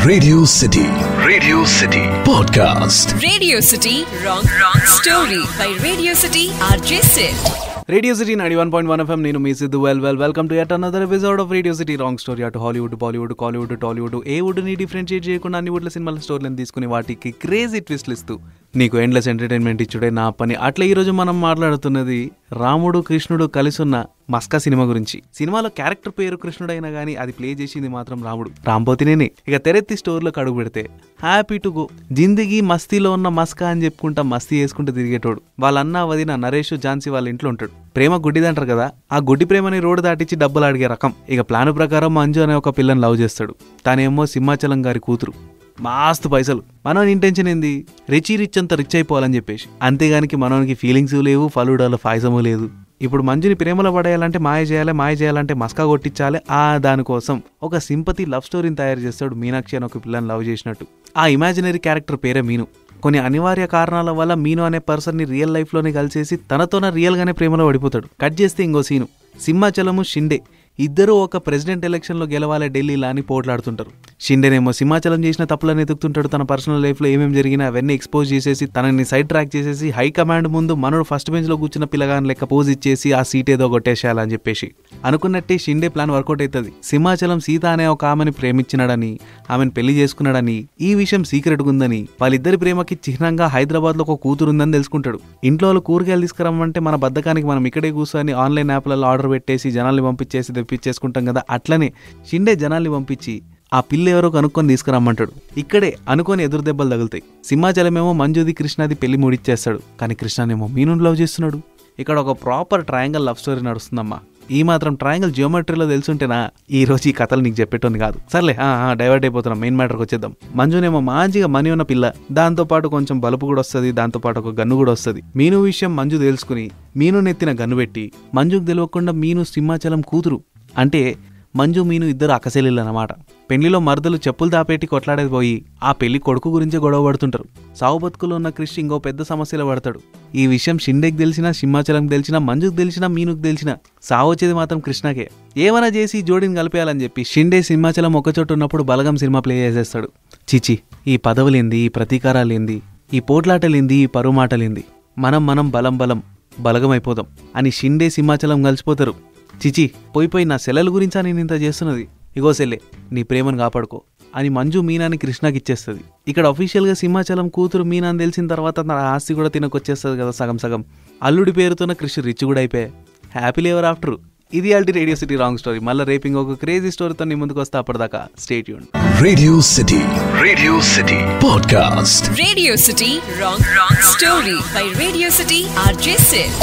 Radio City Podcast. Radio City Wrong Story by Radio City RJ Sid. Radio City 91.1 FM. నేను మీ Siddhu. Welcome to yet another episode of Radio City wrong story. అటు Hollywood, Bollywood, Kollywood, Tollywood, ఏ వుడ్ని differentiate చేయకుండా అన్ని వుడ్ల సినిమాల స్టోరీలను తీసుకుని వాటికి క్రేజీ ట్విస్ట్లు ఇస్తూ నీకు ఎండ్లెస్ ఎంటర్టైన్మెంట్ ఇచ్చుడే నా పని. అట్లా ఈరోజు మనం మాట్లాడుతున్నది రాముడు కృష్ణుడు కలిసి ఉన్న మస్కా సినిమా గురించి. సినిమాలో క్యారెక్టర్ పేరు కృష్ణుడు అయినా కానీ అది ప్లే చేసింది మాత్రం రాముడు, రాంపోతినేనే. ఇక తెరెత్తి స్టోర్లోకి అడుగు పెడితే హ్యాపీ టు గో, జిందగీ మస్తీలో ఉన్న మస్కా అని చెప్పుకుంటా మస్తీ వేసుకుంటూ తిరిగేటోడు. వాళ్ళన్న వదిన నరేష్ ఝాన్సీ వాళ్ళ ఇంట్లో ఉంటాడు. ప్రేమ గుడ్డిదంటారు కదా, ఆ గుడ్డి ప్రేమని రోడ్డు దాటించి డబ్బులు అడిగే రకం. ఇక ప్లాన్ ప్రకారం మంజు అనే ఒక పిల్లని లవ్ చేస్తాడు. తానేమో సింహాచలం గారి కూతురు, మస్తు పైసలు. మనోని ఇంటెన్షన్ ఏంది, రిచ్ అంతా రిచ్ అయిపోవాలని చెప్పేసి. అంతేగానికి మనోనికి ఫీలింగ్స్ లేవు, ఫలుడాల ఫాయిసము లేదు. ఇప్పుడు మంజుని ప్రేమలో పడేయాలంటే మాయ చేయాలంటే మస్కా కొట్టించాలి. దానికోసం ఒక సింపతి లవ్ స్టోరీని తయారు చేస్తాడు. మీనాక్షి అని ఒక పిల్లని లవ్ చేసినట్టు. ఆ ఇమాజినరీ క్యారెక్టర్ పేరే మీను. కొన్ని అనివార్య కారణాల వల్ల మీను అనే పర్సన్ని రియల్ లైఫ్లోనే కలిసేసి తనతోన రియల్గానే ప్రేమలో పడిపోతాడు. కట్ చేస్తే ఇంకో సీను, సింహాచలము షిండే ఇద్దరు ఒక ప్రెసిడెంట్ ఎలక్షన్లో గెలవాలి ఢిల్లీలో అని పోట్లాడుతుంటారు. షిండేనేమో సింహాచలం చేసిన తప్పులను ఎదుగుతుంటాడు. తన పర్సనల్ లైఫ్లో ఏమేమి జరిగినా అవన్నీ ఎక్స్పోజ్ చేసేసి తనని సైడ్ ట్రాక్ చేసేసి హైకమాండ్ ముందు మనోడు ఫస్ట్ బెంచ్లో కూర్చున్న పిల్లగాని లెక్క పోజ్ ఇచ్చేసి ఆ సీట్ ఏదో కొట్టేసేయాలని చెప్పేసి. అనుకున్నట్టే షిండే ప్లాన్ వర్కౌట్ అవుతుంది. సింహాచలం సీత అనే ఒక ఆమెని ప్రేమించినాడని, ఆమెను పెళ్లి చేసుకున్నాడని, ఈ విషయం సీక్రెట్గా ఉందని, వాళ్ళిద్దరి ప్రేమకి చిహ్నంగా హైదరాబాద్లో ఒక కూతురు ఉందని తెలుసుకుంటాడు. ఇంట్లో వాళ్ళు కూరగాయలు తీసుకురమ్మంటే మన బద్దకానికి మనం ఇక్కడే కూర్చొని ఆన్లైన్ యాప్లలో ఆర్డర్ పెట్టేసి జనాల్ని పంపించేసి తెప్పించేసుకుంటాం కదా. అట్లనే షిండే జనాల్ని పంపించి ఆ పిల్ల ఎవరో కనుక్కొని తీసుకురమ్మంటాడు. ఇక్కడే అనుకొని ఎదురు దెబ్బలు తగులుతాయి. సింహాచలమేమో మంజుది కృష్ణది పెళ్లి ముడిచ్చేస్తాడు. కానీ కృష్ణనేమో మీను లవ్ చేస్తున్నాడు. ఇక్కడ ఒక ప్రాపర్ ట్రయాంగిల్ లవ్ స్టోరీ నడుస్తుందమ్మా. ఈ మాత్రం ట్రయాంగిల్ జియోమెట్రీలో తెలుసుంటేనా ఈ రోజు ఈ కథలు నీకు చెప్పేటోని కాదు. సర్లే డైవర్ట్ అయిపోతున్నాం, మెయిన్ మ్యాటర్కి వచ్చేద్దాం. మంజునేమో మంచిగా మనీ ఉన్న పిల్ల, దాంతోపాటు కొంచెం బలుపు కూడా వస్తుంది, దాంతోపాటు ఒక గన్ను కూడా వస్తుంది. మీను విషయం మంజు తెలుసుకుని మీను నెత్తిన గన్ను పెట్టి, మంజుకు తెలియకుండా మీను సింహాచలం కూతురు అంటే మంజు మీను ఇద్దరు అక్కసెల్లిళ్ళు అన్నమాట. పెళ్లిలో మరదలు చెప్పులు దాపెట్టి కొట్లాడేది పోయి ఆ పెళ్లి కొడుకు గురించే గొడవ పడుతుంటారు. సావు బతుకులో ఉన్న క్రిష్ ఇంకో పెద్ద సమస్యలో పడతాడు. ఈ విషయం షిండేకి తెలిసినా, సింహాచలంకి తెలిసినా, మంజుకు తెలిసినా, మీనుకు తెలిసినా సావు వచ్చేది మాత్రం కృష్ణకే. ఏమైనా చేసి జోడిని కలిపేయాలని చెప్పి షిండే సింహాచలం ఒకచోటు ఉన్నప్పుడు బలగం సినిమా ప్లే చేసేస్తాడు. చిచి, ఈ పదవులేంది, ఈ ప్రతీకారాలేంది, ఈ పోట్లాటలేంది, ఈ పరువు మాటలేంది, మనం బలగం అయిపోదాం అని షిండే సింహాచలం కలిసిపోతారు. చిచి, పోయి నా సెలల గురించా నేను ఇంత చేస్తున్నది, ఇగో సెల్లే నీ ప్రేమను కాపాడుకో అని మంజు మీనాని కృష్ణకి ఇచ్చేస్తుంది. ఇక్కడ అఫీషియల్గా సింహాచలం కూతురు మీనా అని తెలిసిన తర్వాత తన ఆస్తి కూడా తినకొచ్చేస్తుంది కదా సగం. అల్లుడి పేరుతోన్న కృషి రిచ్ కూడా అయిపోయాయి. Happy ever after. ఇది ఆల్టీ రేడియో సిటీ రాంగ్ స్టోరీ. మళ్ళీ రేపింగ్ ఒక క్రేజీ స్టోరీతో నీ ముందుకు వస్తా. అప్పటిదాకా stay tuned. Radio City Podcast. Radio City Wrong Story by Radio City RJ Sid.